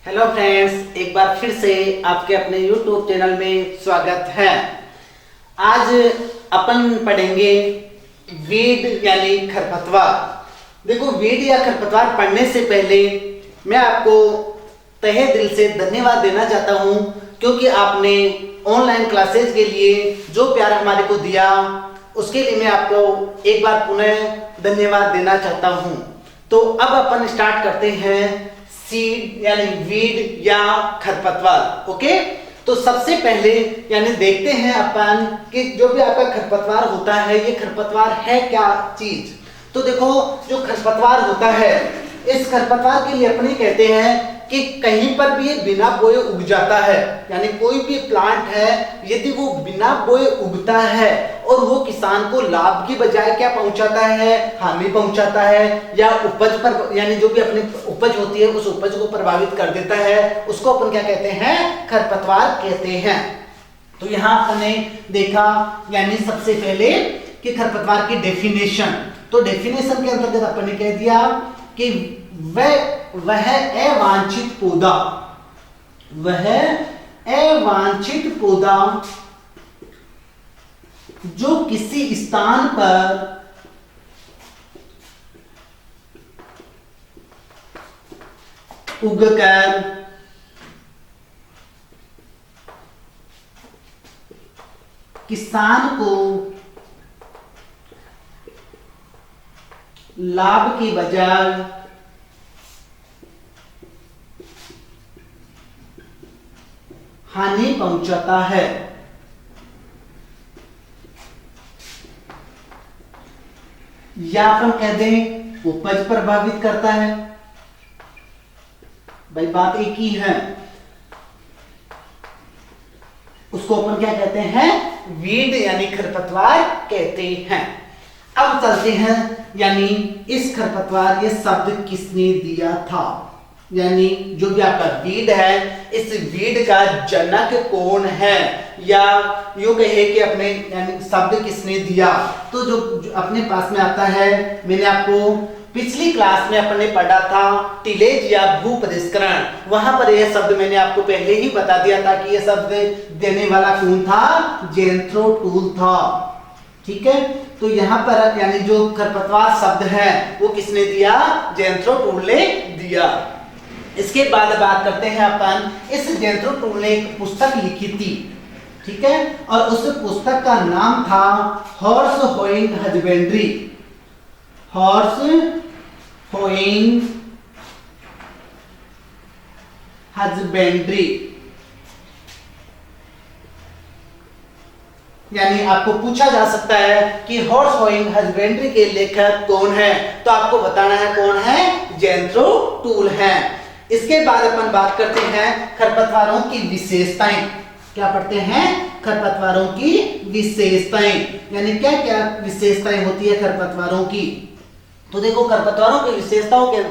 Hello friends, एक बार फिर से आपके अपने YouTube चैनल में स्वागत है। आज अपन पढ़ेंगे वीड यानी खरपतवार। देखो, वीड या खरपतवार पढ़ने से पहले मैं आपको तहे दिल से धन्यवाद देना चाहता हूं, क्योंकि आपने ऑनलाइन क्लासेज के लिए जो प्यार हमारे को दिया उसके लिए मैं आपको एक बार पुनः धन्यवाद देना चाहता हूं। तो अब अपन स्टार्ट करते हैं सीड यानी वीड या खरपतवार। ओके, तो सबसे पहले यानी देखते हैं अपन कि जो भी आपका खरपतवार होता है, ये खरपतवार है क्या चीज। तो देखो, जो खरपतवार होता है, इस खरपतवार के लिए अपने कहते हैं कि कहीं पर भी ये बिना बोए उग जाता है। यानी कोई भी प्लांट है, यदि वो बिना बोए उगता है और वो किसान को लाभ की बजाय क्या पहुंचाता है, हानि पहुंचाता है, या उपज पर यानी जो भी अपनी उपज होती है उस उपज को प्रभावित कर देता है, उसको अपन क्या कहते हैं, खरपतवार कहते हैं। तो यहाँ आपने देखा यानी सबसे पहले कि खरपतवार की डेफिनेशन। तो डेफिनेशन के अंतर्गत अपन ने कह दिया कि वह अवांछित पौधा, वह अवांछित पौधा जो किसी स्थान पर उगकर किसान को लाभ की बजाय हानि पहुंचाता है। या अपन कह दें उपज प्रभावित करता है। भाई बात एक ही है, उसको अपन क्या कहते हैं, वीड यानी खरपतवार कहते हैं। अब चलते हैं यानी इस खरपतवार ये शब्द किसने दिया था, यानी जो भी आपका वीड है, इस वीड का जनक कौन है, या यूं कहे कि अपने यानी शब्द किसने दिया। तो जो अपने पास में आता है, मैंने आपको पिछली क्लास में अपने पढ़ा था टिलेज या भूपरिष्करण, वहां पर यह शब्द मैंने आपको पहले ही बता दिया था कि यह शब्द देने वाला कौन था, जेंथ्रोटूल था। ठीक है, तो यहाँ पर यानी जो खरपतवार शब्द है वो किसने दिया, जेंथ्रोटूल ने दिया। इसके बाद बात करते हैं अपन, इस जेंथ्रोटूल ने एक पुस्तक लिखी थी, ठीक है, और उस पुस्तक का नाम था horse hoeing husbandry, horse hoeing husbandry. यानी आपको पूछा जा सकता है कि हॉर्स होइंग हजबेंड्री के लेखक कौन है, तो आपको बताना है कौन है, जेंथ्रोटूल है। इसके बाद अपन बात करते हैं खरपतवारों की विशेषताएं। क्या पढ़ते हैं, खरपतवारों की विशेषताएं, यानी क्या क्या विशेषताएं होती है खरपतवारों की। तो देखो, खरपतवारों की विशेषताओं के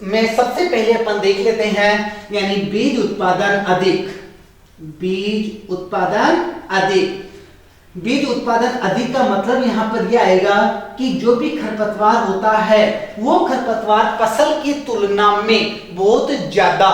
में सबसे पहले अपन देख लेते हैं यानी बीज उत्पादन अधिक, बीज उत्पादन अधिक। बीज उत्पादन अधिक का मतलब यहाँ पर यह आएगा कि जो भी खरपतवार होता है वो खरपतवार फसल की तुलना में बहुत ज्यादा,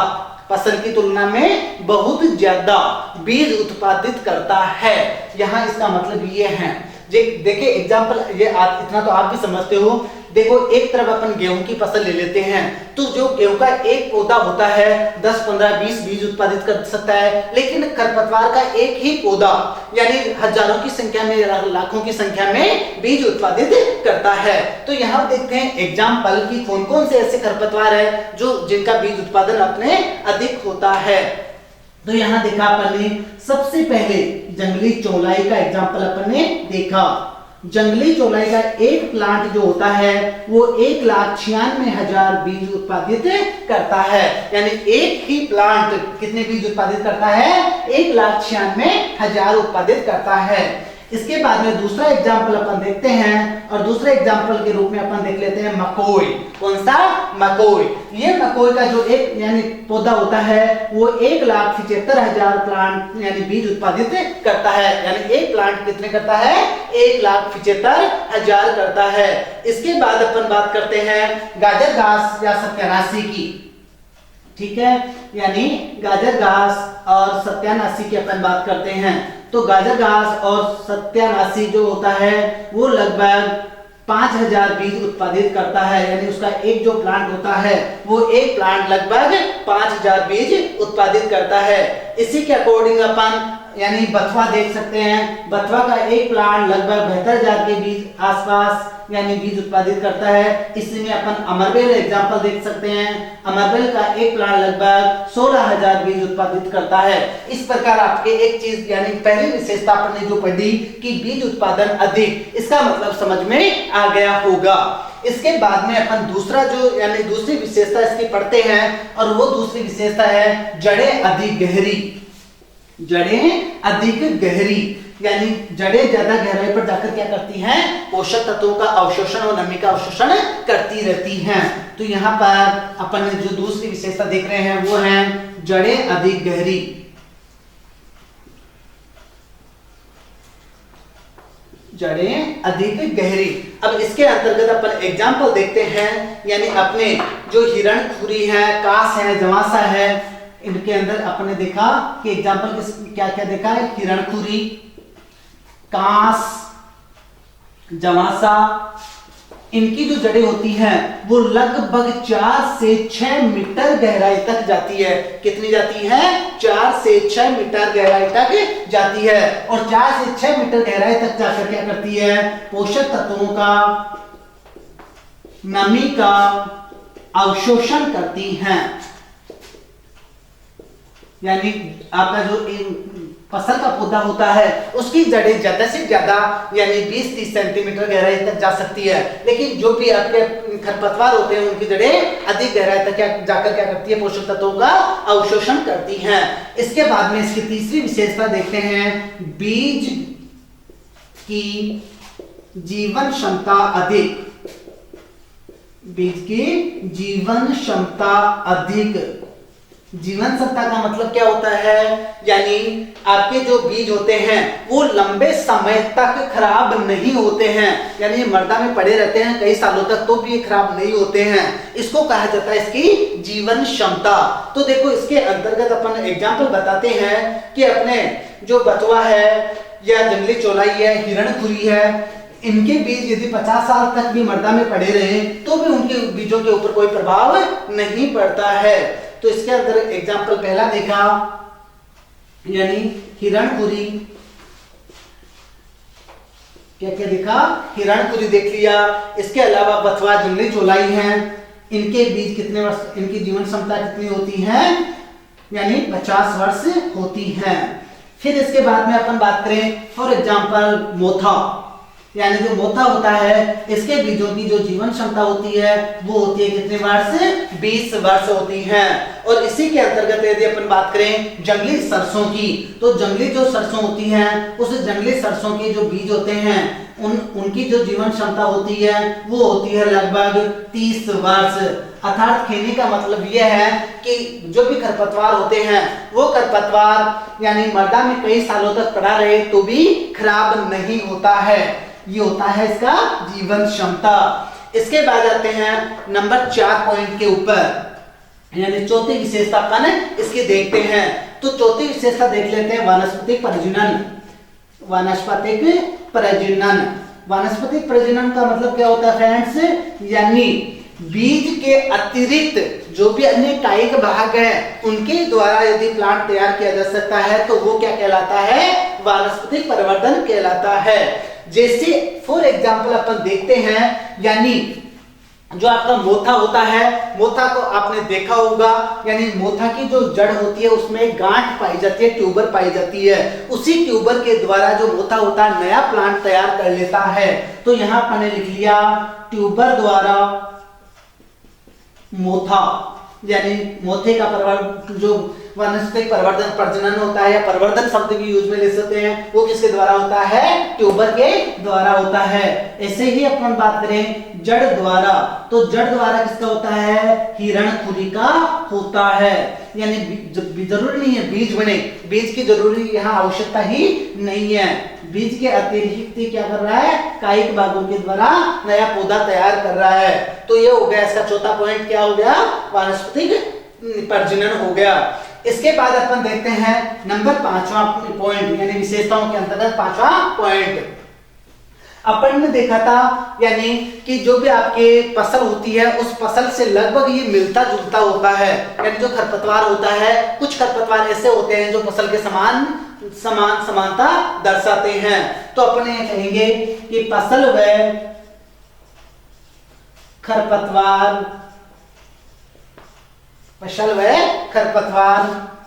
फसल की तुलना में बहुत ज्यादा बीज उत्पादित करता है। यहाँ इसका मतलब ये है, देखिए एग्जाम्पल, ये इतना तो आप भी समझते हो। देखो, एक तरफ अपन गेहूं की फसल ले लेते हैं, तो जो गेहूं का एक पौधा होता है 10, 15, 20 बीज उत्पादित कर सकता है, लेकिन खरपतवार का एक ही पौधा यानी हजारों की संख्या में, लाखों की संख्या में बीज उत्पादित करता है। तो यहाँ देखते हैं एग्जाम्पल कि कौन कौन से ऐसे खरपतवार है जो जिनका बीज उत्पादन अपने अधिक होता है। तो यहाँ देखा अपन ने सबसे पहले जंगली चौलाई का एग्जाम्पल अपन ने देखा। जंगली चौलाई का एक प्लांट जो होता है वो 1,96,000 बीज उत्पादित करता है। यानी एक ही प्लांट कितने बीज उत्पादित करता है, 1,96,000 उत्पादित करता है। इसके बाद में दूसरा एग्जाम्पल अपन देखते हैं, और दूसरे एग्जाम्पल के रूप में अपन देख लेते हैं मकोई। कौन सा, मकोई। ये मकोई का जो एक यानी पौधा होता है वो 1,75,000 प्लांट यानी बीज उत्पादित करता है। यानी एक प्लांट कितने करता है, 1,75,000 करता है। इसके बाद अपन बात करते हैं गाजर घास या सत्यानाशी की। ठीक है, यानी गाजर घास और सत्यानाशी की अपन बात करते हैं। तो गाजर घास और सत्यानाशी जो होता है वो लगभग 5000 बीज उत्पादित करता है, यानी उसका एक जो प्लांट होता है वो एक प्लांट लगभग 5000 बीज उत्पादित करता है। इसी के अकॉर्डिंग अपन यानी बथुआ देख सकते हैं, बथुआ का एक प्लांट लगभग 72,000 के बीज आसपास यानी बीज उत्पादित करता है। इसमें अपन अमरबेल एग्जांपल देख सकते हैं, अमरबेल का एक प्लांट लगभग 16,000 बीज उत्पादित करता है। इस प्रकार आपके एक चीज यानी पहली विशेषता अपन ने जो पढ़ी कि बीज उत्पादन अधिक, इसका मतलब समझ में आ गया होगा। इसके बाद में अपन दूसरा जो यानी दूसरी विशेषता इसकी पढ़ते हैं और वो दूसरी विशेषता है जड़ें अधिक गहरी। जड़ें अधिक गहरी यानी जड़ें ज्यादा गहराई पर जाकर क्या करती हैं, पोषक तत्वों का अवशोषण और नमी का अवशोषण करती रहती हैं। तो यहाँ पर अपन जो दूसरी विशेषता देख रहे हैं वो है जड़ें अधिक गहरी। जड़ें अधिक गहरी। अब इसके अंतर्गत अपन एग्जाम्पल देखते हैं, यानी अपने जो हिरणखुरी है, कास है, जवासा है, इनके अंदर अपने देखा कि एग्जाम्पल क्या क्या देखा है, हिरणखुरी, कांस, जवासा, इनकी जो जड़ें होती हैं वो लगभग 4 से 6 मीटर गहराई तक जाती है। कितनी जाती है? 4 से 6 मीटर गहराई तक जाती है। और 4 से 6 मीटर गहराई तक जाकर क्या करती है, पोषक तत्वों का, नमी का अवशोषण करती हैं। यानी आपका जो फसल का पौधा होता है उसकी जड़ें ज्यादा से ज्यादा यानी 20-30 सेंटीमीटर गहराई तक जा सकती है, लेकिन जो भी आपके खरपतवार होते हैं उनकी जड़ें अधिक गहराई तक जाकर क्या करती है, पोषक तत्वों का अवशोषण करती हैं। इसके बाद में इसकी तीसरी विशेषता देखते हैं, बीज की जीवन क्षमता अधिक। बीज की जीवन क्षमता अधिक। जीवन क्षमता का मतलब क्या होता है, यानी आपके जो बीज होते हैं वो लंबे समय तक खराब नहीं होते हैं, यानी मृदा में पड़े रहते हैं कई सालों तक तो भी खराब नहीं होते हैं। इसको कहा जाता है इसकी जीवन क्षमता। तो देखो इसके अंतर्गत अपन एग्जाम्पल बताते हैं कि अपने जो बथुआ है या जंगली चौलाई है, हिरणखुरी है, इनके बीज यदि 50 साल तक भी मृदा में पड़े रहे तो भी उनके बीजों के ऊपर कोई प्रभाव नहीं पड़ता है। तो इसके अंदर एग्जाम्पल पहला देखा, यानी हिरणखुरी, क्या क्या देखा, हिरणखुरी देख लिया। इसके अलावा बथुआ, जंगली चौलाई हैं, इनके बीज कितने वर्ष, इनकी जीवन क्षमता कितनी होती है, यानी 50 वर्ष होती है। फिर इसके बाद में अपन बात करें फॉर एग्जाम्पल मोथा, यानी जो मोथा होता है इसके बीजों की जो जीवन क्षमता होती है वो होती है कितने वर्ष, 20 वर्ष होती है। और इसी के अंतर्गत यदि अपन बात करें जंगली सरसों की, तो जंगली जो सरसों होती हैं उस जंगली सरसों के जो बीज होते हैं उनकी जो जीवन क्षमता होती है वो होती है लगभग 30 वर्ष। अर्थात कहने का मतलब यह है कि जो भी खरपतवार होते हैं वो खरपतवार यानी मृदा में कई सालों तक पड़ा रहे तो भी खराब नहीं होता है। ये होता है इसका जीवन क्षमता। इसके बाद आते हैं नंबर 4 पॉइंट के ऊपर, यानी चौथी विशेषता अपन इसकी देखते हैं। तो चौथी विशेषता देख लेते हैं वानस्पतिक प्रजनन। वानस्पतिक प्रजनन, वानस्पतिक प्रजनन का मतलब क्या होता है फ्रेंड्स, यानी बीज के अतिरिक्त जो भी अन्य कायिक भाग है उनके द्वारा यदि प्लांट तैयार किया जा सकता है तो वो क्या कहलाता है, वानस्पतिक परिवर्तन कहलाता है। जैसे फॉर एग्जांपल अपन देखते हैं, यानी जो आपका मोथा होता है, मोथा को आपने देखा होगा, यानी मोथा की जो जड़ होती है उसमें गांठ पाई जाती है, ट्यूबर पाई जाती है। उसी ट्यूबर के द्वारा जो मोथा होता है नया प्लांट तैयार कर लेता है। तो यहां अपन ने लिख लिया ट्यूबर द्वारा मोथा, यानी मोथे का परिवर्तन, जो वानस्पतिक परिवर्तन प्रजनन होता है या परिवर्तन शब्द भी यूज में ले सकते हैं, वो किसके द्वारा होता है, ट्यूबर के द्वारा होता है। ऐसे ही अपन बात करें जड़ द्वारा, तो जड़ द्वारा किसका होता है, हिरणखुरी का होता है। यानी जरूरी नहीं है बीज बने, बीज की जरूरी यहाँ आवश्यकता ही नहीं है। बीज के अतिरिक्त क्या कर रहा है, कायिक भागों के द्वारा नया पौधा तैयार कर रहा है। तो ये हो गया इसका चौथा पॉइंट, क्या हो गया, वानस्पतिक प्रजनन हो गया। इसके बाद अपन देखते हैं नंबर 5वां पॉइंट, यानी विशेषताओं के अंतर्गत 5वां पॉइंट। अपन ने देखा था यानी कि जो भी आपके फसल होती है उस फसल से लगभग ये मिलता जुलता होता है, यानी जो खरपतवार होता है, कुछ खरपतवार ऐसे होते हैं जो फसल के समानता दर्शाते हैं। तो अपन ये कहेंगे कि फसल व खरपतवार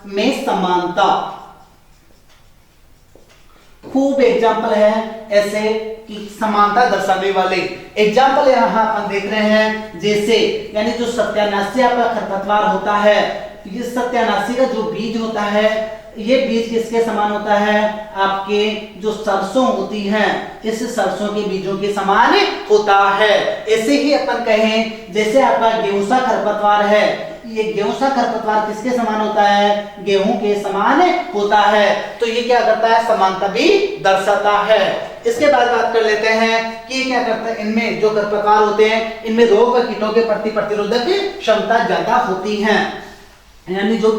में समानता, खूब एग्जाम्पल है ऐसे कि समानता दर्शाने वाले। एग्जाम्पल यहां अपन देख रहे हैं, जैसे यानी जो सत्यानाशी आपका खरपतवार होता है, ये सत्यानाशी का जो बीज होता है, ये बीज किसके समान होता है, आपके जो सरसों होती हैं, इस सरसों के बीजों के समान होता है। ऐसे ही अपन कहें जैसे आपका गेहूं खरपतवार है, ये गेहूं खरपतवार किसके समान होता है, गेहूं के समान होता है। तो ये क्या करता है, समानता भी दर्शाता है। इसके बाद बात कर लेते हैं कि क्या करता है, इनमें जो खरपतवार होते हैं इनमें रोग व कीटों के प्रति प्रतिरोधक क्षमता ज्यादा होती है। यानी जो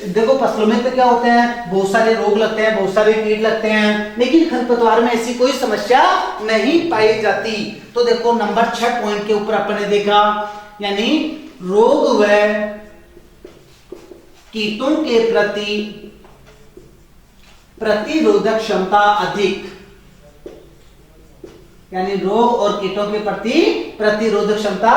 देखो फसलों में तो क्या होते हैं, बहुत सारे रोग लगते हैं, बहुत सारे कीट लगते हैं, लेकिन खरपतवार में ऐसी कोई समस्या नहीं पाई जाती। तो देखो नंबर 6 पॉइंट के ऊपर अपन ने देखा, यानी रोग व कीटों के प्रति प्रतिरोधक क्षमता अधिक, यानी रोग और कीटों के प्रति प्रतिरोधक क्षमता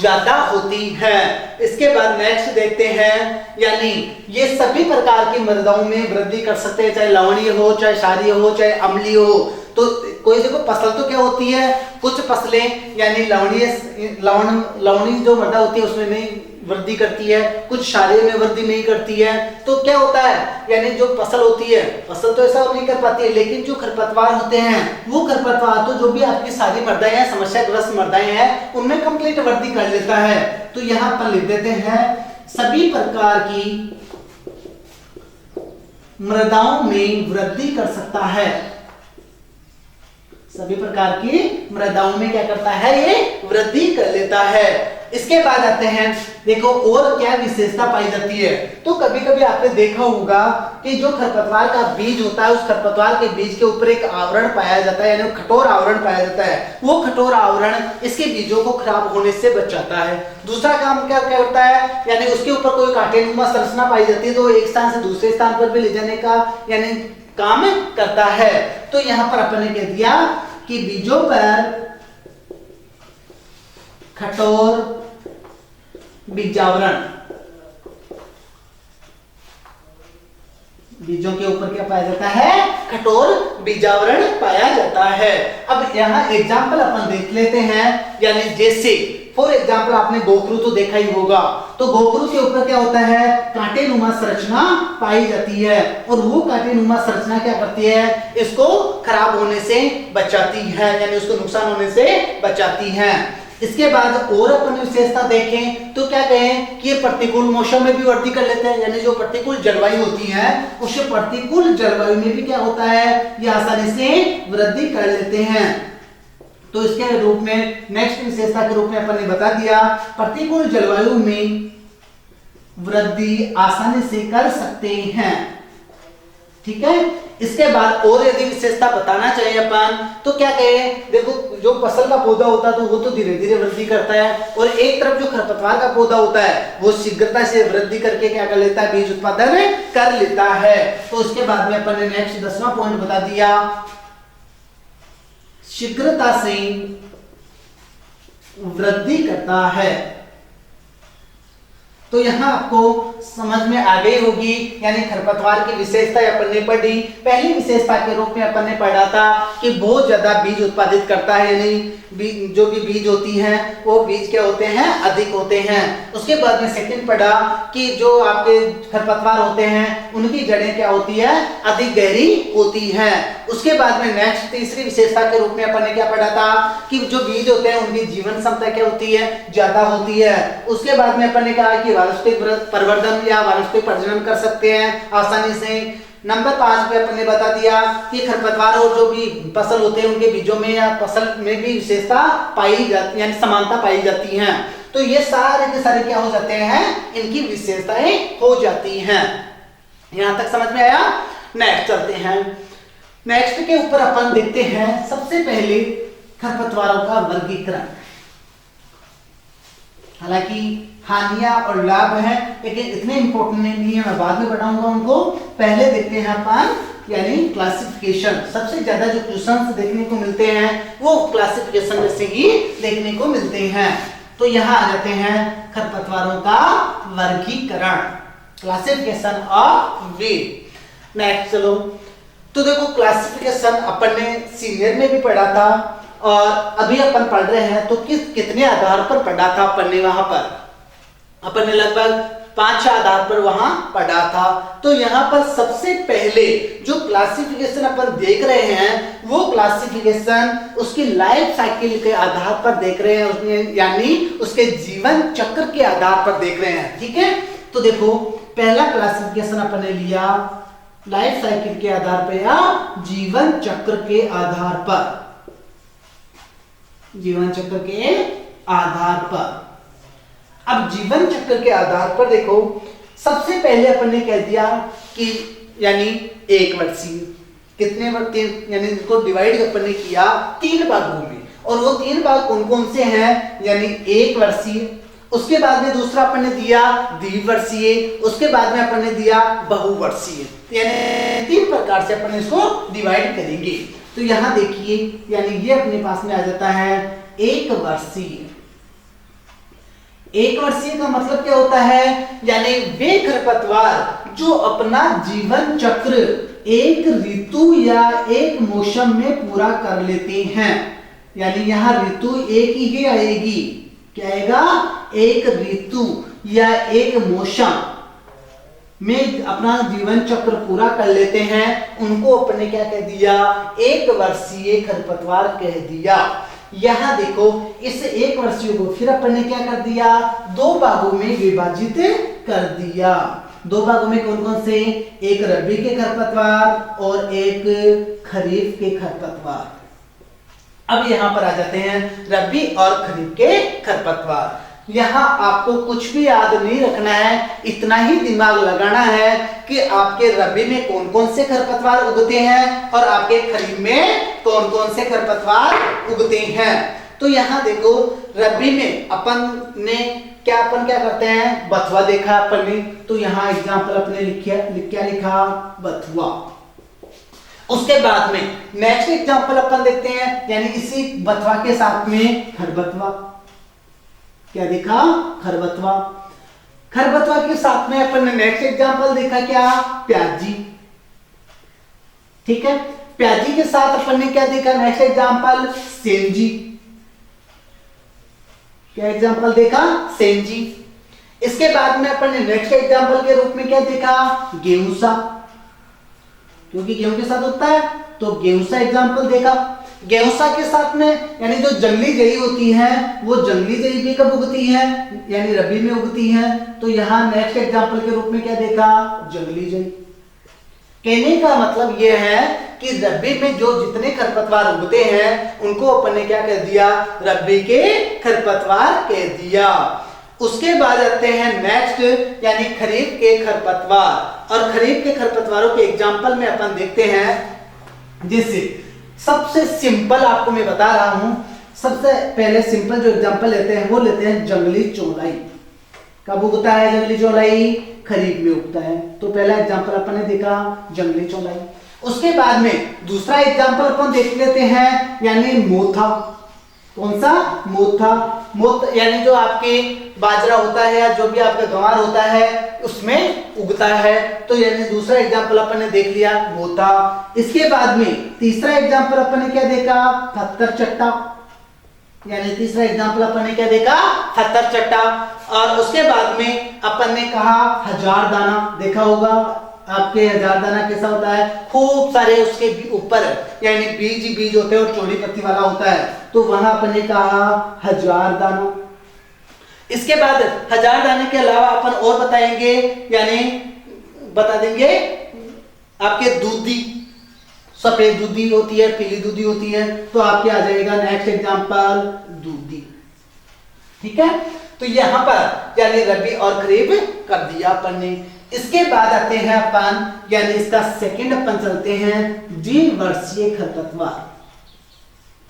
ज्यादा होती है। इसके बाद नेक्स्ट देखते हैं, यानी ये सभी प्रकार की मृदाओं में वृद्धि कर सकते हैं, चाहे लवणीय हो, चाहे क्षारीय हो, चाहे अम्लीय हो। तो कोई देखो फसल तो क्या होती है, कुछ फसलें यानी लवणीय जो मृदा होती है उसमें नहीं वृद्धि करती है, कुछ क्षारीय में वृद्धि नहीं करती है। तो क्या होता है, यानी जो फसल होती है, फसल तो ऐसा नहीं कर पाती है, लेकिन जो खरपतवार होते हैं वो खरपतवार तो जो भी आपकी सारी मृदाएं हैं, समस्याग्रस्त मृदाएं हैं, उनमें कंप्लीट वृद्धि कर लेता है। तो यहां पर लिख देते हैं सभी प्रकार की मृदाओं में वृद्धि कर सकता है, सभी प्रकार की मृदाओं में क्या करता है, ये वृद्धि कर लेता है। इसके बाद आते हैं, देखो और क्या विशेषता पाई जाती है। तो कभी कभी आपने देखा होगा कि जो खरपतवार का बीज होता है, उस खरपतवार के बीज के ऊपर एक आवरण पाया जाता है, यानी कठोर आवरण पाया जाता है। वो कठोर आवरण इसके बीजों को खराब होने से बचाता है। दूसरा काम क्या करता है, यानी उसके ऊपर कोई कांटेनुमा संरचना पाई जाती है, तो एक स्थान से दूसरे स्थान पर भी ले जाने का यानी काम करता है। तो यहां पर अपन ने कह दिया कि बीजों पर कठोर बीजावरण, बीजों के ऊपर क्या पाया जाता है, कठोर बीजावरण पाया जाता है। अब यहां एग्जाम्पल अपन देख लेते हैं, यानी जैसे फॉर एग्जाम्पल आपने गोखरू तो देखा ही होगा, तो गोखरू के ऊपर क्या होता है, कांटेनुमा संरचना पाई जाती है, और वो कांटेनुमा संरचना क्या करती है, इसको खराब होने से बचाती है, यानी उसको नुकसान होने से बचाती है। इसके बाद और अपन विशेषता देखें तो क्या कहें कि ये प्रतिकूल मौसम में भी वृद्धि कर लेते हैं, यानी जो प्रतिकूल जलवायु होती है उस प्रतिकूल जलवायु में भी क्या होता है, ये आसानी से वृद्धि कर लेते हैं। तो इसके रूप में नेक्स्ट विशेषता के रूप में अपन ने बता दिया, प्रतिकूल जलवायु में वृद्धि आसानी से कर सकते हैं। ठीक है, इसके बाद और यदि विशेषता बताना चाहिए अपन तो क्या कहें, देखो जो फसल का पौधा होता है तो वो तो धीरे धीरे वृद्धि करता है, और एक तरफ जो खरपतवार का पौधा होता है वो शीघ्रता से वृद्धि करके क्या कर लेता है, बीज उत्पादन कर लेता है। तो उसके बाद में अपन ने नेक्स्ट 10वां पॉइंट बता दिया, शीघ्रता से वृद्धि करता है। तो यहां आपको समझ में आ गई होगी, यानी खरपतवार की विशेषता अपन ने पढ़ी। पहली विशेषता के रूप में अपन ने पढ़ा था कि बहुत ज्यादा बीज उत्पादित करता है, यानी जो भी बीज होती हैं वो बीज क्या होते हैं, अधिक होते हैं। उसके बाद में सेकंड पढ़ा कि जो आपके खरपतवार होते हैं उनकी जड़ें क्या होती है, अधिक गहरी होती हैं। उसके बाद में नेक्स्ट तीसरी विशेषता के रूप में अपन ने क्या पढ़ा था कि जो बीज होते हैं उनकी जीवन क्षमता क्या होती है, ज्यादा होती है। उसके बाद में अपन ने कहा कि वानस्पतिक प्रवर्धन या वानस्पतिक प्रजनन कर सकते हैं आसानी से। नंबर 5 पे अपन ने बता दिया कि खरपतवार और जो भी फसल होते हैं उनके बीजों में या फसल में भी विशेषता पाई जाती है, यानी समानता पाई जाती है। तो तो ये सारे के सारे क्या हो जाते हैं, इनकी विशेषताएं हो जाती हैं। यहां तक समझ में आया। नेक्स्ट चलते हैं। नेक्स्ट के ऊपर अपन देखते हैं सबसे पहले खरपतवारों का वर्गीकरण। हालांकि हानियां और लाभ हैं, लेकिन इतने इंपॉर्टेंट नहीं है, मैं बाद में बताऊंगा उनको। पहले देखते हैं अपन यानी क्लासिफिकेशन। सबसे ज्यादा जो क्वेश्चंस देखने को मिलते हैं वो क्लासिफिकेशन में से ही देखने को मिलते हैं। तो यहां आ जाते हैं खरपतवारों का वर्गीकरण, क्लासिफिकेशन ऑफ वीड। नेक्स्ट चलो, तो देखो क्लासिफिकेशन अपन ने सीनियर में भी पढ़ा था और अभी अपन पढ़ रहे हैं, तो कितने आधार पर पढ़ा था अपन ने? वहां पर अपन ने लगभग 5 आधार पर वहां पढ़ा था। तो यहाँ पर सबसे पहले जो क्लासिफिकेशन अपन देख रहे हैं वो क्लासिफिकेशन उसकी लाइफ साइकिल के आधार पर देख रहे हैं, उसमें यानी उसके जीवन चक्र के आधार पर देख रहे हैं। ठीक है, तो देखो पहला क्लासिफिकेशन अपन ने लिया लाइफ साइकिल के आधार पर या जीवन चक्र के आधार पर, जीवन चक्र के आधार पर। अब जीवन चक्र के आधार पर देखो सबसे पहले अपन ने कह दिया कि यानी 1 वर्षीय, कितने यानी इसको डिवाइड अपन ने किया 3 भागों में, और वो 3 भाग कौन कौन से हैं? यानी 1 वर्षीय, उसके बाद में दूसरा अपन ने दिया द्विवर्षीय, उसके बाद में अपन ने दिया बहुवर्षीय। यानी 3 प्रकार से अपन इसको डिवाइड करेंगे। तो यहां देखिए यानी ये अपने पास में आ जाता है 1 वर्षीय। 1 वर्षीय का मतलब क्या होता है? यानी वे खरपतवार जो अपना जीवन चक्र एक ऋतु या एक मौसम में पूरा कर लेते हैं। यानी यहाँ ऋतु एक ही आएगी, क्या आएगा? एक ऋतु या एक मौसम में अपना जीवन चक्र पूरा कर लेते हैं, उनको अपने क्या कह दिया? 1 वर्षीय खरपतवार कह दिया। यहां देखो इस 1 वर्षीय को फिर अपन ने क्या कर दिया? 2 भागों में विभाजित कर दिया। 2 भागों में कौन कौन से? एक रबी के खरपतवार और एक खरीफ के खरपतवार। अब यहां पर आ जाते हैं रबी और खरीफ के खरपतवार। यहां आपको कुछ भी याद नहीं रखना है, इतना ही दिमाग लगाना है कि आपके रबी में कौन कौन से खरपतवार उगते हैं और आपके खरीफ में कौन कौन से खरपतवार उगते हैं। तो यहां देखो रबी में अपन क्या करते हैं? बथुआ देखा अपन ने, तो यहां एग्जांपल अपने लिखा बथुआ। उसके बाद में नेक्स्ट एग्जांपल अपन देखते हैं, यानी इसी बथुआ के साथ में खरबथुआ। क्या देखा? खरबथुआ। खरबथुआ के साथ में अपन ने नेक्स्ट एग्जांपल देखा क्या? प्याजी। ठीक है, प्याजी के साथ अपन ने क्या देखा? नेक्स्ट एग्जांपल सेंजी। क्या एग्जांपल देखा? सेंजी। इसके बाद में अपन ने नेक्स्ट एग्जांपल के रूप में क्या देखा? गेहूंसा, क्योंकि गेहूं के साथ उगता है तो गेहूंसा एग्जांपल देखा। गेहूंसा के साथ में यानी जो जंगली जई होती है वो जंगली जई भी कब उगती है? यानी रबी में उगती है। तो यहां नेक्स्ट एग्जांपल के रूप में क्या देखा? जंगली जई। कहने का मतलब यह है कि रबी में जो जितने खरपतवार उगते हैं उनको अपन ने क्या कह दिया? रबी के खरपतवार कह दिया। उसके बाद आते हैं नेक्स्ट यानी खरीफ के खरपतवार। और खरीफ के खरपतवारों के एग्जांपल में अपन देखते हैं, जिससे सबसे सिंपल आपको मैं बता रहा हूं, सबसे पहले सिंपल जो एग्जांपल लेते हैं वो लेते हैं जंगली चौलाई। कब उगता है जंगली चौलाई? खरीफ में उगता है। तो पहला एग्जांपल अपन ने देखा जंगली चौलाई। उसके बाद में दूसरा एग्जांपल अपन देख लेते हैं यानी मोथा। कौन सा? मोथा। यानी जो आपके बाजरा होता है या जो भी आपका गंवार होता है उसमें उगता है। तो यानी दूसरा एग्जांपल अपन ने देख लिया मोथा। इसके बाद में तीसरा एग्जांपल अपन ने क्या देखा? फत्तर चट्टा। यानी तीसरा एग्जांपल अपन ने क्या देखा? फत्तर चट्टा। और उसके बाद में अपन ने कहा हजार दाना। देखा होगा आपके हजार दाना कैसा होता है? खूब सारे उसके ऊपर यानी बीज होते हैं और चौड़ी पत्ती वाला होता है, तो वहां अपन ने कहा हजार दाना। इसके बाद हजार दाने के अलावा अपन और बताएंगे, यानी बता देंगे आपके दूधी, सफेद दूधी होती है, पीली दूधी होती है, तो आपके आ जाएगा नेक्स्ट एग्जांपल दूधी। ठीक है, तो यहाँ पर यानी रबी और खरीफ कर दिया अपन ने। इसके बाद आते हैं अपन यानी इसका सेकंड अपन चलते हैं द्विवर्षीय खरपतवार।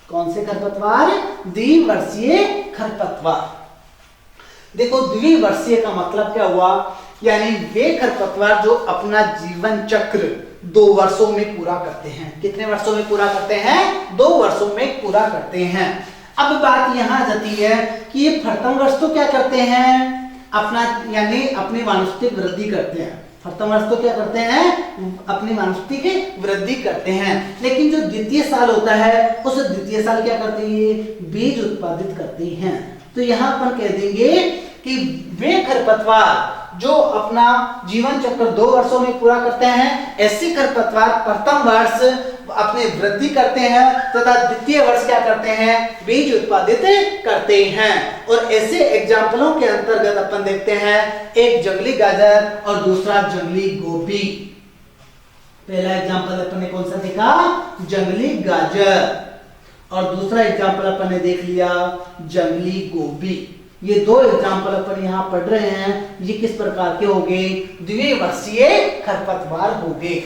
कौन से खरपतवार? द्विवर्षीय खरपतवार। देखो द्विवर्षीय का मतलब क्या हुआ, यानी वे खरपतवार जो अपना जीवन चक्र 2 वर्षों में पूरा करते हैं। कितने वर्षों में पूरा करते हैं? 2 वर्षों में पूरा करते हैं। अब बात यहां आ जाती है कि ये प्रथम वर्ष तो क्या करते हैं, अपना यानी अपनी वानस्पतिक वृद्धि करते हैं। प्रथम वर्ष तो क्या करते हैं, अपनी वानस्पतिक वृद्धि करते हैं। लेकिन जो द्वितीय साल होता है उस द्वितीय साल क्या करते हैं, बीज उत्पादित करते हैं। तो यहाँ पर कह देंगे कि वे खरपतवार जो अपना जीवन चक्र 2 वर्षों में पूरा करते हैं, ऐसे खरपतवार प्रथम वर्ष अपनी वृद्धि करते हैं तथा द्वितीय वर्ष क्या करते हैं, बीज उत्पादित करते हैं। और ऐसे एग्जाम्पलों के अंतर्गत अपन देखते हैं, एक जंगली गाजर और दूसरा जंगली गोभी। पहला एग्जाम्पल अपन ने कौन सा देखा, जंगली गाजर, और दूसरा एग्जाम्पल अपन ने देख लिया जंगली गोभी। ये 2 एग्जाम्पल अपन यहाँ पढ़ रहे हैं, ये किस प्रकार के हो गए, द्विवर्षीय खरपतवार हो गए।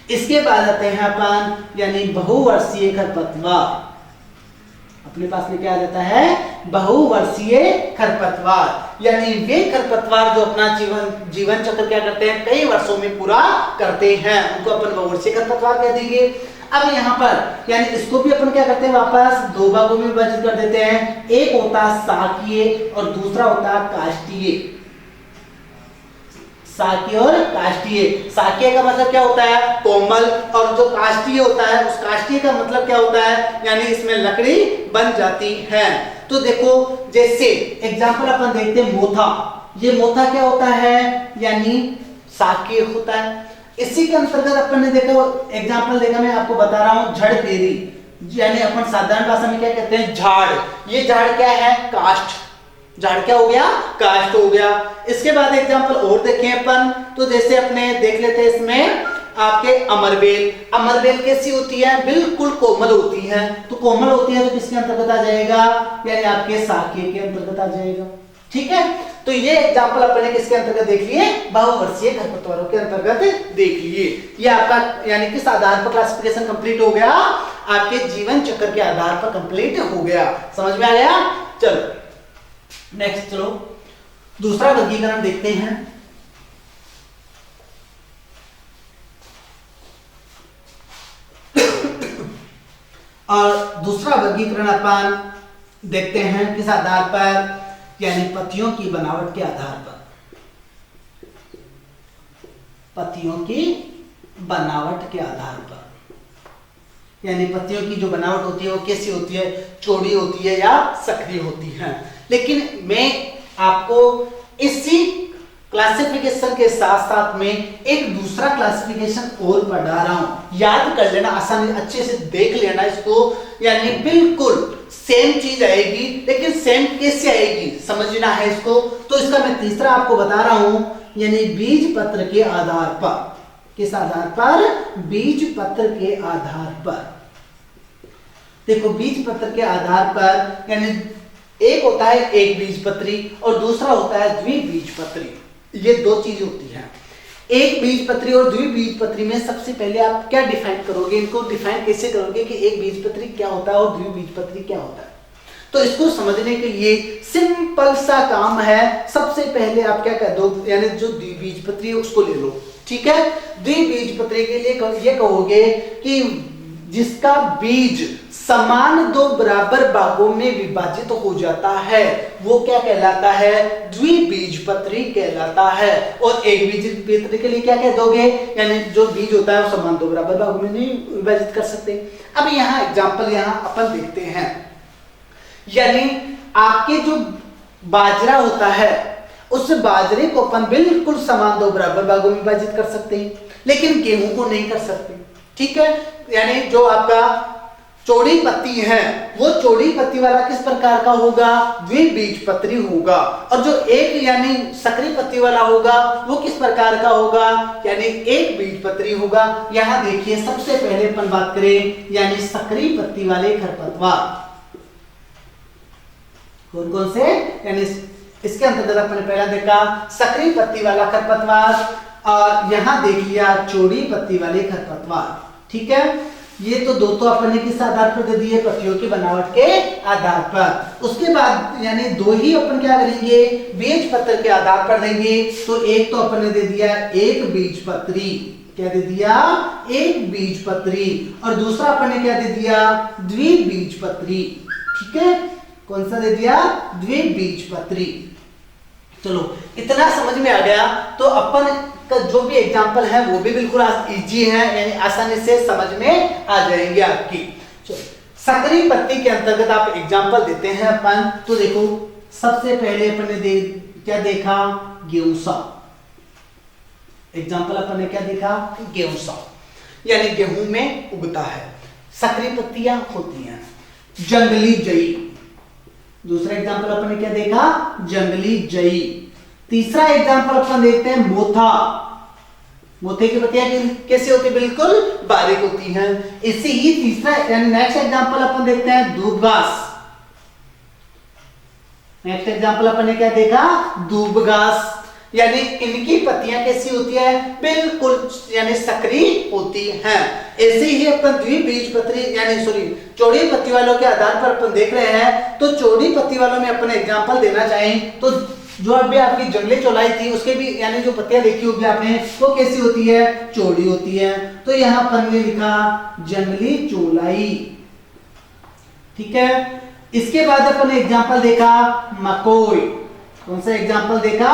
इसके बाद आते हैं अपन यानी बहुवर्षीय खरपतवार। अपने पास में क्या आ जाता है, बहुवर्षीय खरपतवार, यानी वे खरपतवार जो अपना जीवन चक्र क्या करते हैं, कई वर्षों में पूरा करते हैं, उनको अपन बहुवर्षीय खरपतवार कह देंगे। अब यहाँ पर यानी इसको भी अपन क्या करते हैं, वापस 2 भागों में विभाजित कर देते हैं। एक होता है शाकीय और दूसरा होता है काष्ठीय। शाकीय और काष्ठीय। शाकीय का मतलब क्या होता है, कोमल, और जो काष्ठीय होता है उस काष्ठीय का मतलब क्या होता है, यानी इसमें लकड़ी बन जाती है। तो देखो जैसे एग्जाम्पल अपन देखते हैं मोथा। ये मोथा क्या होता है, यानी शाकीय होता है। इसी के अंतर्गत अपन ने देखा एग्जाम्पल देखा, मैं आपको बता रहा हूं झड़पेरी, यानी अपन साधारण भाषा में क्या कहते हैं, झाड़। ये झाड़ क्या है, काष्ठ। झाड़ क्या हो गया, काष्ठ हो गया। इसके बाद एग्जाम्पल और देखें अपन, तो जैसे अपने देख लेते हैं इसमें आपके अमरबेल। अमरबेल कैसी होती है, बिल्कुल कोमल होती है। तो कोमल होती है तो किसके अंतर्गत आ जाएगा, यानी आपके शाकीय के अंतर्गत आ जाएगा। ठीक है, तो ये एग्जाम्पल अपन ने किसके अंतर्गत देख लिए, बहुवर्षीय खरपतवारों के अंतर्गत देख लिए। ये आपका यानी किस आधार पर क्लासिफिकेशन कंप्लीट हो गया, आपके जीवन चक्र के आधार पर कंप्लीट हो गया। समझ में आ गया। चलो नेक्स्ट, चलो दूसरा वर्गीकरण देखते हैं। और दूसरा वर्गीकरण अपन देखते हैं किस आधार पर, यानी पत्तियों की बनावट के आधार पर। पत्तियों की बनावट के आधार पर, यानी पत्तियों की जो बनावट होती है वो कैसी होती है, चौड़ी होती है या सक्रिय होती है। लेकिन मैं आपको इसी क्लासिफिकेशन के साथ साथ में एक दूसरा क्लासिफिकेशन और पढ़ा रहा हूं, याद कर लेना, आसानी अच्छे से देख लेना इसको। यानी बिल्कुल सेम चीज आएगी, लेकिन सेम कैसे आएगी समझना है इसको। तो इसका मैं तीसरा आपको बता रहा हूं, यानी बीज पत्र के आधार पर। किस आधार पर, बीज पत्र के आधार पर। देखो बीज पत्र के आधार पर यानी एक होता है एक बीजपत्री और दूसरा होता है द्विबीजपत्री। ये 2 चीज होती है। एक बीजपत्री और द्विबीजपत्री में सबसे पहले आप क्या डिफाइन करोगे, इनको डिफाइन कैसे करोगे कि एक बीजपत्री क्या होता है और द्विबीजपत्री क्या होता है। तो इसको समझने के लिए सिंपल सा काम है, सबसे पहले आप क्या कह दो, यानी जो द्विबीजपत्री है उसको ले लो। ठीक है, द्विबीजपत्री के लिए ये कहोगे कि जिसका बीज समान 2 बराबर भागों में विभाजित हो जाता है वो क्या कहलाता है, द्विबीजपत्री कहलाता है। और एक बीजपत्री के लिए क्या कह दोगे, यानी जो बीज होता है वो समान 2 बराबर भागों में नहीं विभाजित कर सकते। अब यहाँ एग्जाम्पल यहाँ अपन देखते हैं, यानी आपके जो बाजरा होता है उस बाजरे को अपन बिल्कुल समान 2 बराबर भागों में विभाजित कर सकते हैं, लेकिन गेहूं को नहीं कर सकते। ठीक है, यानी जो आपका चौड़ी पत्ती है वो चौड़ी पत्ती वाला किस प्रकार का होगा, द्विबीजपत्री होगा। और जो एक यानी सक्रिय पत्ती वाला होगा वो किस प्रकार का होगा, यानी एक बीजपत्री होगा। यहां देखिए सबसे पहले अपन बात करें यानी सक्रिय पत्ती वाले खरपतवार। कौन कौन से, यानी इसके अंतर्गत अपने पहला देखा सक्रिय पत्ती वाला खरपतवार और यहाँ देख लिया चौड़ी पत्ती वाले खरपतवार। ठीक है, ये तो दो तो अपन ने किस आधार पर दे दिए, पत्तियों की बनावट के आधार पर। उसके बाद यानी दो ही अपन क्या करेंगे, बीज पत्र के आधार पर देंगे। तो एक तो अपन ने दे दिया एक बीजपत्री, क्या दे दिया, एक बीजपत्री, और दूसरा अपन ने क्या दे दिया, द्विबीजपत्री। ठीक है, कौन सा दे दिया, द्विबीजपत्री। चलो इतना समझ में आ गया तो अपन का जो भी एग्जाम्पल है वो भी बिल्कुल इजी है, यानी आसानी से समझ में आ जाएंगे आपकी। सक्रिय पत्ती के अंतर्गत आप एग्जाम्पल देते हैं अपन, तो देखो सबसे पहले अपन ने क्या देखा, गेहूं। एग्जाम्पल अपन ने क्या देखा, गेहूं, यानी गेहूं में उगता है, सक्रिय पत्तियां होती हैं। जंगली जई, दूसरा एग्जाम्पल अपन ने क्या देखा, जंगली जई। तीसरा एग्जाम्पल अपन देखते हैं मोथा। मोथे की पत्तियां कैसी होती है, बिल्कुल बारीक होती हैं। इसी ही तीसरा नेक्स्ट एग्जाम्पल अपन देखते हैं दूबघास। नेक्स्ट एग्जाम्पल अपन ने क्या देखा, दूबघास, यानी इनकी पत्तियां कैसी होती है, बिल्कुल यानी सक्रिय होती हैं। ऐसे ही अपन द्विबीजपत्री यानी सॉरी चौड़ी पत्ती वालों के आधार पर अपन देख रहे हैं। तो चौड़ी पत्ती वालों में अपन एग्जाम्पल देना चाहें तो जो अभी आपकी जंगली चौलाई थी उसके भी यानी जो पत्तियां देखी होगी आपने वो कैसी होती है, चौड़ी होती है। तो यहाँ अपन ने लिखा जंगली चौलाई। ठीक है, इसके बाद अपन ने एग्जाम्पल देखा मकोई। कौन सा एग्जाम्पल देखा,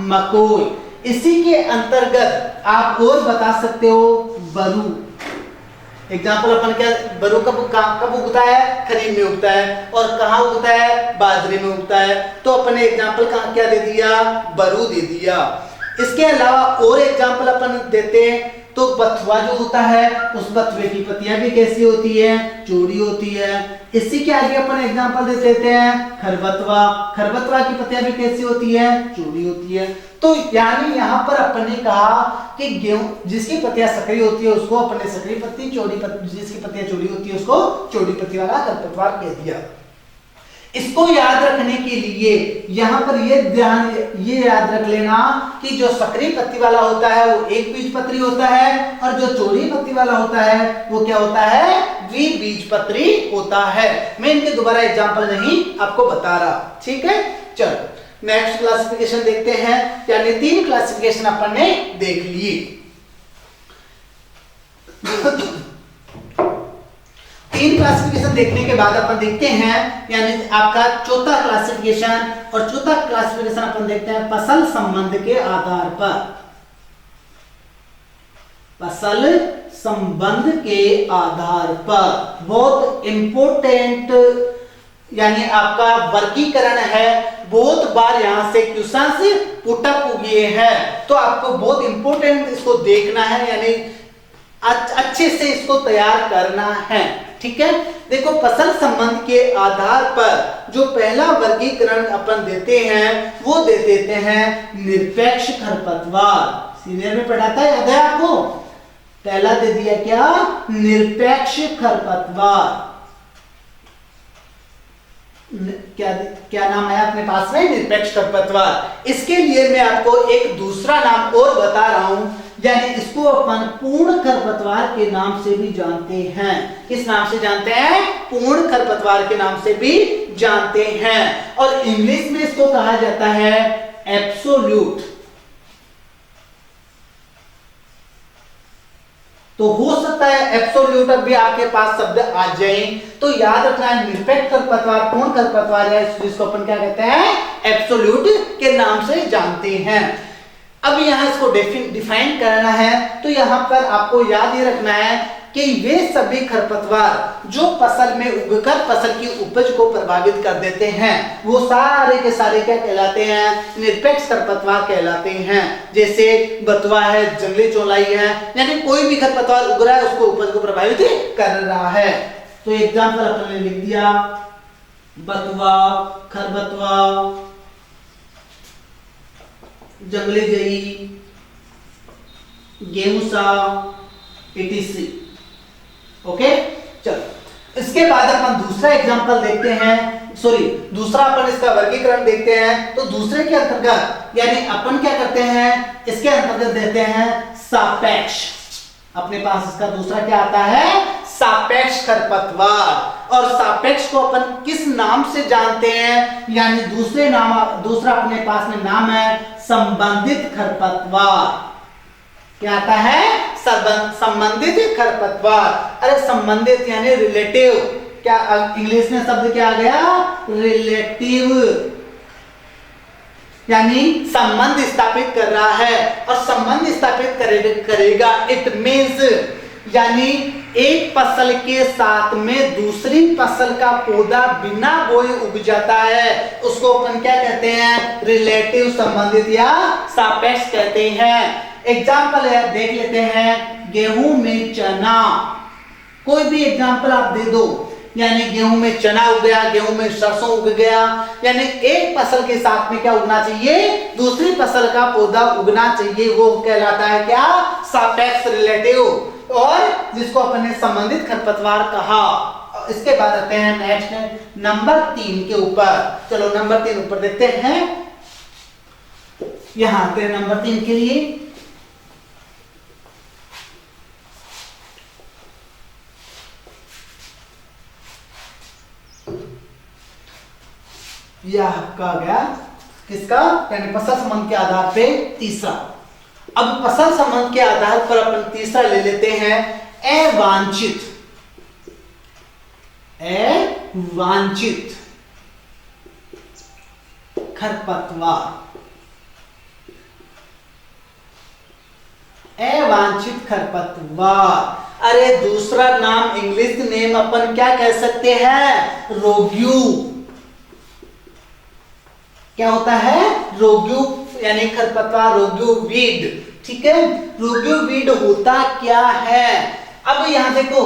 मकोई। इसी के अंतर्गत आप और बता सकते हो बरू। एग्जाम्पल अपन क्या, बरू कब उगता है, खरीफ में उगता है, और कहाँ उगता है, बाजरे में उगता है। तो अपन ने एग्जाम्पल क्या दे दिया, बरू दे दिया। इसके अलावा और एग्जाम्पल अपन देते हैं तो बथुआ जो होता है उस बथुए की पत्तियां भी कैसी होती है, चौड़ी होती है। इसी के आगे अपन एग्जाम्पल दे देते हैं खरबतवा। खरबतवा की पत्तियां भी कैसी होती है, चौड़ी होती है। तो यानी यहाँ पर अपन ने कहा कि गेहूं जिसकी पत्तियां सक्रिय होती है उसको अपन ने सक्रिय पत्ती, चौड़ी पत्ती जिसकी पत्तियां चौड़ी होती है उसको चौड़ी पत्ती वाला खरपतवार कह दिया। इसको याद रखने के लिए यहां पर ये याद रख लेना कि जो सक्रिय पत्ती वाला होता है वो एक बीजपत्री होता है, और जो चौड़ी पत्ती वाला होता है वो क्या होता है, द्विबीजपत्री होता है। मैं इनके दोबारा एग्जांपल नहीं आपको बता रहा। ठीक है, चलो नेक्स्ट क्लासिफिकेशन देखते हैं, यानी 3 क्लासिफिकेशन अपन ने देख लिए। 3 क्लासिफिकेशन देखने के बाद अपन देखते हैं यानी आपका चौथा क्लासिफिकेशन, और चौथा क्लासिफिकेशन अपन देखते हैं फसल संबंध के आधार पर। फसल संबंध के आधार पर बहुत इंपोर्टेंट यानी आपका वर्गीकरण है। बहुत बार यहां से क्वेश्चंस पुट अप हुए हैं, तो आपको बहुत इंपोर्टेंट इसको देखना है, यानी अच्छे से इसको तैयार करना है। ठीक है, देखो फसल संबंध के आधार पर जो पहला वर्गीकरण अपन देते हैं वो दे देते हैं निरपेक्ष खरपतवार। सीनियर में पढ़ा था, याद है आपको, पहला दे दिया क्या, निरपेक्ष खरपतवार। क्या नाम है अपने पास में, निरपेक्ष खरपतवार। इसके लिए मैं आपको एक दूसरा नाम और बता रहा हूं, यानी इसको अपन पूर्ण खरपतवार के नाम से भी जानते हैं। किस नाम से जानते हैं, पूर्ण खरपतवार के नाम से भी जानते हैं, और इंग्लिश में इसको कहा जाता है एब्सोल्यूट। तो हो सकता है एब्सोल्यूट भी आपके पास शब्द आ जाए, तो याद रखना है निरपेक्ष खरपतवार पूर्ण खरपतवार है जिसको अपन क्या कहते हैं, एब्सोल्यूट के नाम से जानते हैं। अब यहां इसको डिफाइन करना है, तो यहां पर आपको याद ही रखना है कि वे सभी खरपतवार जो फसल में उगकर फसल की उपज को प्रभावित कर देते हैं वो सारे के सारे क्या कहलाते हैं, निरपेक्ष खरपतवार कहलाते हैं। जैसे बथुआ है, जंगली चौलाई है, यानी कोई भी खरपतवार उग रहा है उसको उपज को प्रभावित कर रहा है। तो एग्जाम्पल अपन ने लिख दिया, बथुआ, खरबथुआ, जंगली जई, गेहूं, etc। ओके, चलो इसके बाद अपन दूसरा एग्जांपल देखते हैं, सॉरी दूसरा अपन इसका वर्गीकरण देखते हैं, तो दूसरे के अंतर्गत यानी अपन क्या करते हैं, इसके अंतर्गत देते हैं सापेक्ष। अपने पास इसका दूसरा क्या आता है, सापेक्ष खरपतवार। और सापेक्ष को अपन किस नाम से जानते हैं, यानी दूसरा अपने पास में नाम है संबंधित खरपतवार। क्या आता है, संबंधित खरपतवार। अरे संबंधित यानी रिलेटिव, क्या इंग्लिश में शब्द क्या आ गया, रिलेटिव, यानी संबंध स्थापित कर रहा है। और संबंध स्थापित करेगा इट मींस, यानी एक फसल के साथ में दूसरी फसल का पौधा बिना बोए उग जाता है, उसको अपन क्या कहते हैं, रिलेटिव, संबंधित या सापेक्ष कहते हैं। एग्जाम्पल है, देख लेते हैं, गेहूं में चना। कोई भी एग्जाम्पल आप दे दो, यानी गेहूं में चना उग गया, गेहूं में सरसों उग गया, यानी एक फसल के साथ में क्या उगना चाहिए, दूसरी फसल का पौधा उगना चाहिए, वो कहलाता है क्या, सापेक्ष, रिलेटिव, और जिसको अपन ने संबंधित खरपतवार कहा। इसके बाद आते हैं नेक्स्ट नंबर 3 के ऊपर। चलो नंबर 3 ऊपर देखते हैं, यहां आते हैं नंबर 3 के लिए। यह आपका आ गया किसका, यानी फसल संबंध के आधार पे तीसरा। अब फसल संबंध के आधार पर अपन तीसरा ले लेते हैं अवांछित। अवांछित खरपतवार। अवांछित खरपतवार, अरे दूसरा नाम, इंग्लिश नेम अपन क्या कह सकते हैं, रोग्यू। क्या होता है, रोग्यू, यानी खरपतवार, रोग्यू वीड। ठीक है, रोग्यू वीड होता क्या है। अब यहां देखो,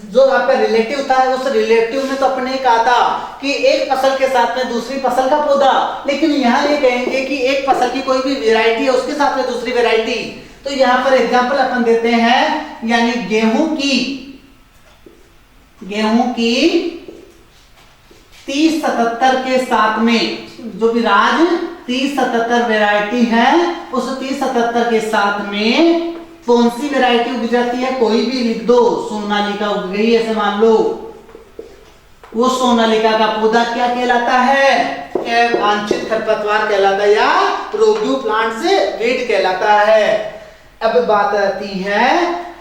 जो आपका रिलेटिव था, उस रिलेटिव में तो अपने कहा था कि एक फसल के साथ में दूसरी फसल का पौधा, लेकिन यहाँ ये कहेंगे कि एक फसल की कोई भी वैरायटी है, उसके साथ में दूसरी वैरायटी। तो यहाँ पर एग्जांपल अपन देते हैं, यानी गेहूं की 3077 के साथ में, जो भी राज 3077 वैरायटी है, उस 3077 के साथ में कौन सी वैरायटी उग जाती है, कोई भी लिख दो, सोनालिका उग गई ऐसे मान लो, वो सोनालिका का पौधा क्या कहलाता है, अवांछित खरपतवार कहलाता है, या रोग्यू प्लांट से वीड कहलाता है। अब बात आती है,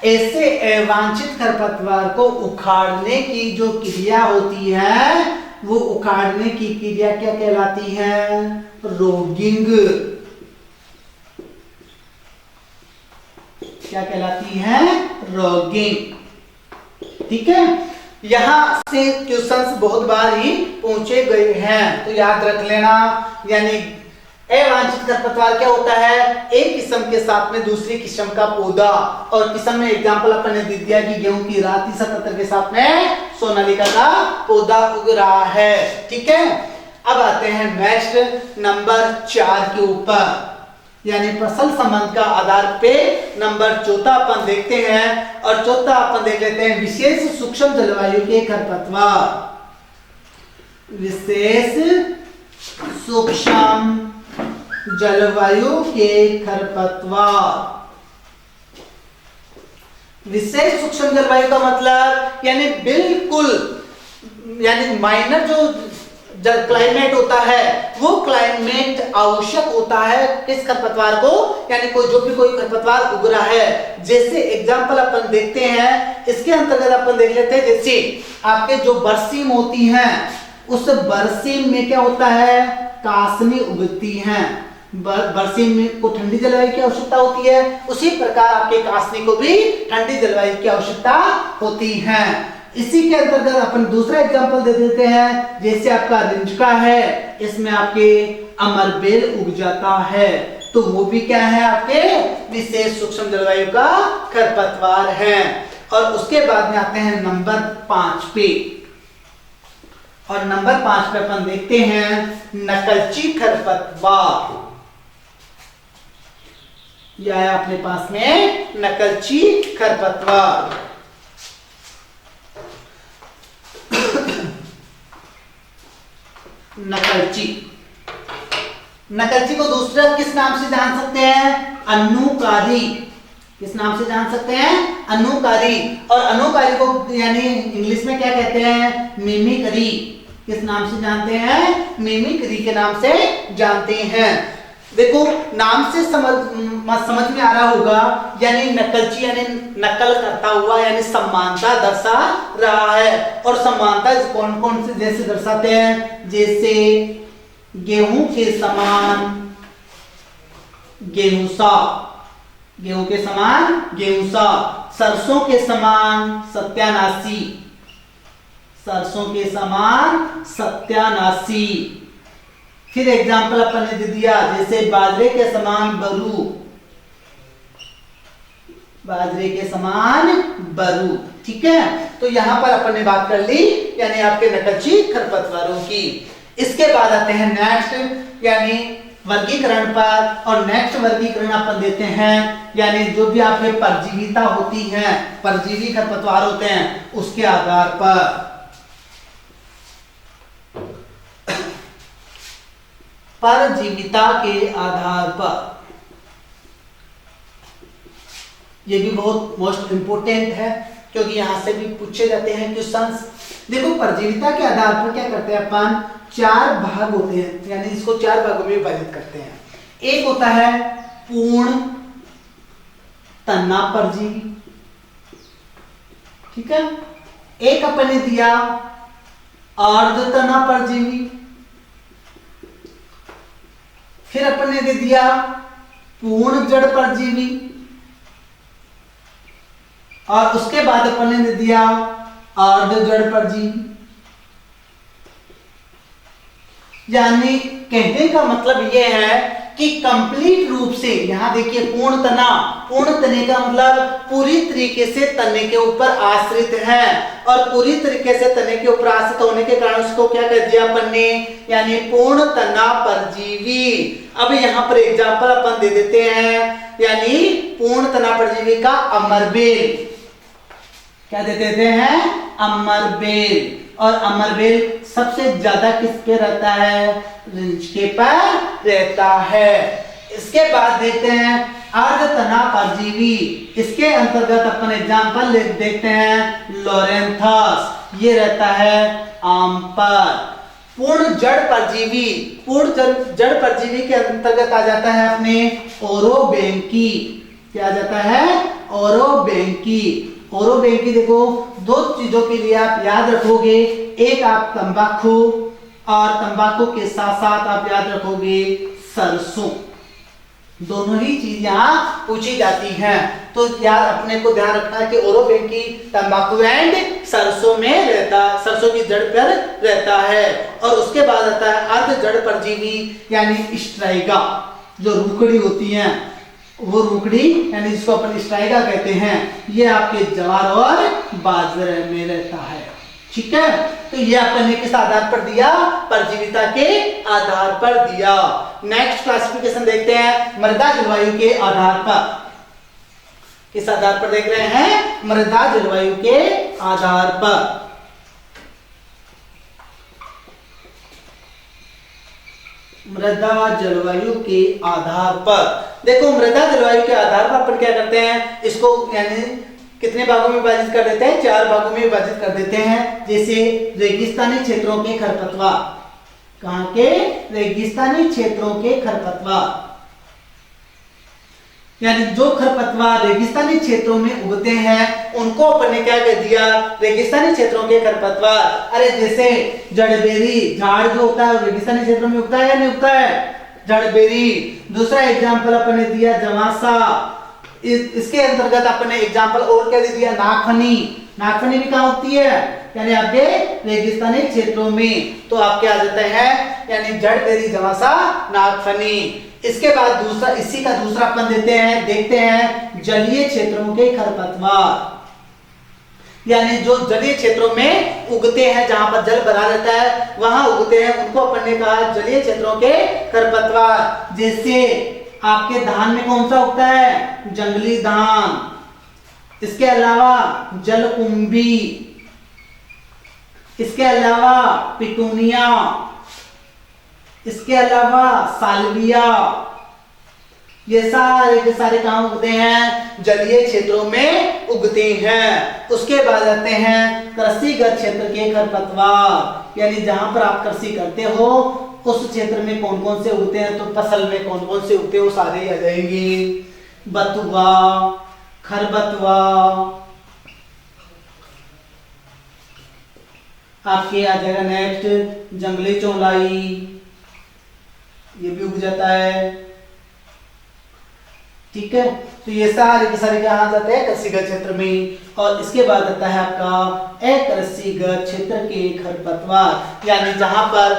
ऐसे अवांछित खरपतवार को उखाड़ने की जो क्रिया होती है, वो उखाड़ने की क्रिया क्या कहलाती है, रोगिंग। क्या कहलाती है, रोगिंग। ठीक है, यहां से क्वेश्चंस बहुत बार ही पूछे गए हैं, तो याद रख लेना। यानी अवांछित खरपतवार क्या होता है, एक किस्म के साथ में दूसरी किस्म का पौधा। और किस्म में एग्जांपल अपन ने दे दिया कि गेहूं की रात 3077 के साथ में सोनालिका का पौधा उग रहा है। ठीक है, अब आते हैं नेक्स्ट नंबर 4 के ऊपर, यानी फसल संबंध का आधार पे नंबर 4 अपन देखते हैं। और 4 अपन देख लेते हैं, विशेष सूक्ष्म जलवायु के खरपतवार। विशेष सूक्ष्म जलवायु के खरपतवार। विशेष सूक्ष्म जलवायु का मतलब यानी बिल्कुल, यानी माइनर जो क्लाइमेट होता है, वो क्लाइमेट आवश्यक होता है किस खरपतवार को, यानी कोई खरपतवार उग रहा है। जैसे एग्जांपल अपन देखते हैं, इसके अंतर्गत अपन देख लेते हैं, जैसे आपके जो बरसीम होती हैं, उस बरसीम में क्या होता है, कासनी उगती हैं। बरसीम में को ठंडी जलवायु की आवश्यकता होती है, उसी प्रकार आपके कासनी को भी ठंडी जलवायु की आवश्यकता होती है। इसी के अंतर्गत अपन दूसरा एग्जांपल दे देते हैं, जैसे आपका रिंजका है, इसमें आपके अमरबेल उग जाता है, तो वो भी क्या है, आपके विशेष सूक्ष्म जलवायु का खरपतवार है। और उसके बाद में आते हैं नंबर 5 पे, और नंबर 5 पे अपन देखते हैं नकलची खरपतवार। यह है अपने पास में नकलची खरपतवार। नकलची। नकलची को दूसरा किस नाम से जान सकते हैं? अनुकारी। किस नाम से जान सकते हैं? अनुकारी। और अनुकारी को यानी इंग्लिश में क्या कहते हैं? मिमिक्री। किस नाम से जानते हैं? मिमिक्री के नाम से जानते हैं। देखो नाम से समझ में आ रहा होगा, यानी नकलची यानी नकल करता हुआ यानी समानता दर्शा रहा है। और समानता कौन कौन से जैसे दर्शाते हैं? जैसे गेहूं के समान गेहूंसा, गेहूं के समान गेहूंसा, सरसों के समान सत्यानाशी, सरसों के समान सत्यानाशी। फिर एग्जाम्पल अपन ने दे दिया जैसे बाजरे के समान बरू, बाजरे के समान बरू। ठीक है, तो यहां पर अपन ने बात कर ली यानी आपके नकलची खरपतवारों की। इसके बाद आते हैं नेक्स्ट यानी वर्गीकरण पर। और नेक्स्ट वर्गीकरण अपन देते हैं यानी जो भी आपके परजीविता होती हैं, परजीवी खरपतवार होते हैं, उसके आधार पर। परजीविता के आधार पर, ये भी बहुत मोस्ट इंपोर्टेंट है क्योंकि यहां से भी पूछे जाते हैं क्वेश्चंस। देखो परजीविता के आधार पर क्या करते हैं अपन? 4 भाग होते हैं यानी इसको 4 भागों में विभाजित करते हैं। एक होता है पूर्ण तना परजीवी, ठीक है। एक अपन ने दिया अर्ध तना परजीवी, फिर अपन ने दे दिया पूर्ण जड़ परजीवी, और उसके बाद अपन ने दे दिया अर्ध जड़ परजीवी। यानी कहने का मतलब यह है कि कंप्लीट रूप से, यहां देखिए पूर्ण तना, पूर्ण तने का मतलब पूरी तरीके से तने के ऊपर आश्रित है, और पूरी तरीके से तने के ऊपर आश्रित होने के कारण उसको क्या कह दिया अपन ने? यानी पूर्ण तना परजीवी। अब यहां पर एग्जांपल अपन दे देते हैं, यानी पूर्ण तना परजीवी का अमरबेल, क्या दे देते हैं? अमरबेल। और अमरबेल सबसे ज्यादा किस पे रहता है? रिंचके पर रहता है। इसके बाद देखते हैं अर्ध तना परजीवी। इसके अंतर्गत अपन एग्जांपल देखते हैं लोरेंथस, ये रहता है आम पर। पूर्ण जड़ परजीवी, पूर्ण जड़ परजीवी के अंतर्गत आ जाता है अपने ओरोबेंकी। क्या आ जाता है? ओरोबेंकी। ओरोबेंकी देखो 2 चीजों के लिए आप याद रखोगे, एक आप तंबाकू, और तंबाकू के साथ साथ आप याद रखोगे सरसों। दोनों ही चीज यहाँ पूछी जाती हैं, तो यार अपने को ध्यान रखना है कि ओरोबेंकी तंबाकू एंड सरसों में रहता, सरसों की जड़ पर रहता है। और उसके बाद आता है अर्ध जड़ परजीवी यानी स्ट्राइगा, जो रुकड़ी होती है, वो रुकड़ी यानी जिसको अपन स्ट्राइगा कहते हैं, ये आपके ज्वार और बाजरे में रहता है। ठीक है, तो ये अपन ने किस आधार पर दिया? परजीविता के आधार पर दिया। नेक्स्ट क्लासिफिकेशन देखते हैं मृदा जलवायु के आधार पर। किस आधार पर देख रहे हैं? मृदा जलवायु के आधार पर। मृदा जलवायु के आधार पर देखो, मृदा जलवायु के आधार पर अपन क्या करते हैं? इसको यानी कितने भागों में विभाजित कर देते हैं? 4 भागों में विभाजित कर देते हैं। जैसे रेगिस्तानी क्षेत्रों के खरपतवार, कहां के? रेगिस्तानी क्षेत्रों के खरपतवार, यानी जो खरपतवार रेगिस्तानी क्षेत्रों में उगते हैं उनको अपन ने क्या कह दिया? रेगिस्तानी क्षेत्रों के खरपतवार। अरे जैसे जड़बेरी झाड़ जो होता है रेगिस्तानी क्षेत्रों में उगता है या नहीं उगता है? जड़बेरी। दूसरा एग्जाम्पल अपन ने दिया जवासा। इसके अंतर्गत अपन ने एग्जाम्पल और क्या दे दिया? नागफनी। नागफनी भी कहाँ उगती है? यानी आपके रेगिस्तानी क्षेत्रों में। तो आपके आ जाते हैं यानी जड़बेरी, जवासा, नागफनी। इसके बाद दूसरा, इसी का दूसरा अपन देते हैं, देखते हैं जलीय क्षेत्रों के खरपतवार, यानी जो जलीय क्षेत्रों में उगते हैं, जहां पर जल बना रहता है वहां उगते हैं, उनको अपन ने कहा जलीय क्षेत्रों के खरपतवार। जैसे आपके धान में कौन सा उगता है? जंगली धान। इसके अलावा जलकुंभी, इसके अलावा पिटूनिया, इसके अलावा साल्विया, ये सारे के सारे कहाँ उगते हैं? जलीय क्षेत्रों में उगते हैं। उसके बाद आते हैं कृषिगत क्षेत्र के खरपतवार, यानी जहां पर आप कृषि करते हो उस क्षेत्र में कौन कौन से उगते हैं, तो फसल में कौन कौन से उगते हैं वो सारे ही आ जाएंगे। बथुआ, खरबथुआ, आपके आ जाएगा नेक्स्ट जंगली चौलाई, ये भी उग जाता है, ठीक है। तो ये सारे के सारे कहाँ जाते हैं? कृषिगत क्षेत्र में। और इसके बाद आता है आपका अकृषिगत क्षेत्र के खरपतवार, यानी जहां पर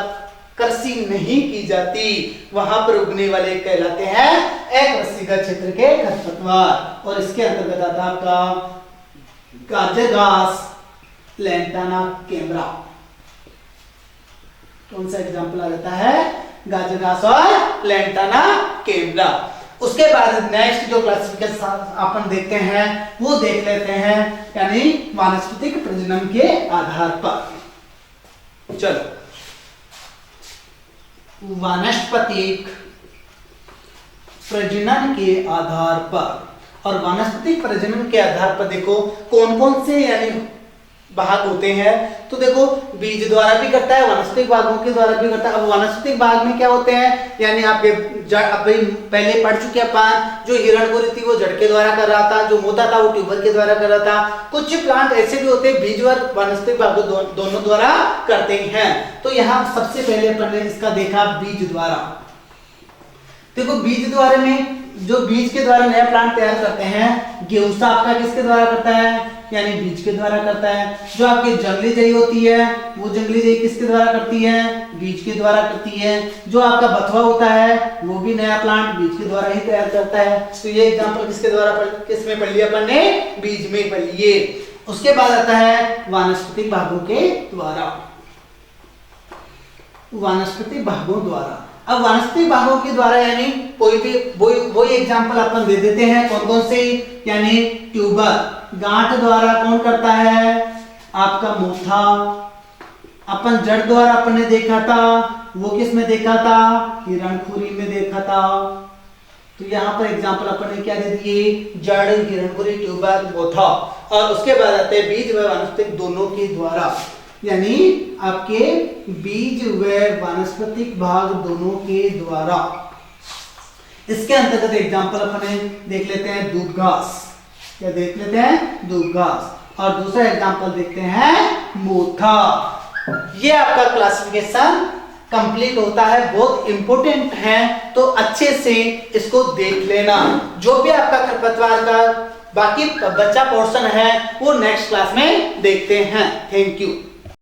कृषि नहीं की जाती वहां पर उगने वाले कहलाते हैं अकृषिगत क्षेत्र के खरपतवार। और इसके अंतर्गत आता है आपका गाजर घास, लैंटाना कैमरा। कौन सा एग्जाम्पल आ जाता है? गाजर घास और लैंटाना कैमरा। उसके बाद नेक्स्ट जो क्लासिफिकेशन अपन देखते हैं वो देख लेते हैं, यानी वानस्पतिक प्रजनन के आधार पर। चलो, वानस्पतिक प्रजनन के आधार पर, और वानस्पतिक प्रजनन के आधार पर देखो कौन कौन से यानी भाग होते हैं। तो देखो बीज द्वारा भी करता है, वानस्पतिक भागों के द्वारा भी करता है। अब वानस्पतिक भाग में क्या होते हैं, यानी आप अभी पहले पढ़ चुके अपन, जो हिरणखुरी थी वो जड़ के द्वारा कर रहा था, जो मोता था वो ट्यूबर के द्वारा कर रहा था। कुछ प्लांट ऐसे भी होते हैं बीज और वानस्पतिक भागों दोनों द्वारा करते हैं। तो यहाँ सबसे पहले अपन ने इसका देखा बीज द्वारा। देखो बीज द्वारा में जो बीज के द्वारा नया प्लांट तैयार करते हैं, गेहूं आपका किसके द्वारा करता है, यानी बीज के द्वारा करता है। जो आपकी जंगली जई होती है वो जंगली जई किसके द्वारा करती है, बीज के द्वारा करती है। जो आपका बथुआ होता है वो भी नया प्लांट बीज के द्वारा ही तैयार करता है। तो ये एग्जांपल किसके द्वारा किसमें पढ़ लिया अपन ने, बीज में पढ़ लिए। उसके बाद आता है वानस्पतिक भागों के द्वारा, वानस्पतिक भागों द्वारा। अब वानस्पतिक भागों के द्वारा यानी कोई भी वही एग्जांपल अपन दे देते हैं, कौन कौन से, यानी ट्यूबर गांठ द्वारा कौन करता है, आपका मोथा। अपन जड़ द्वारा अपन ने देखा था, वो किस में देखा था, हिरणखुरी में देखा था। तो यहाँ पर एग्जांपल अपन ने क्या दे दिए, जड़, हिरणखुरी, ट्यूबर, मोथा। और उसके बाद आते हैं बीज व वानस्पतिक दोनों के द्वारा, यानी आपके बीज व वानस्पतिक भाग दोनों के द्वारा। इसके अंतर्गत एग्जांपल अपन देख लेते हैं दूध घास, क्या देख लेते हैं, दूध घास। और दूसरा एग्जांपल देखते हैं मोथा। ये आपका क्लासिफिकेशन कंप्लीट होता है, बहुत इंपॉर्टेंट है, तो अच्छे से इसको देख लेना। जो भी आपका खरपतवार का बाकी बचा पोर्शन है वो नेक्स्ट क्लास में देखते हैं। Thank you.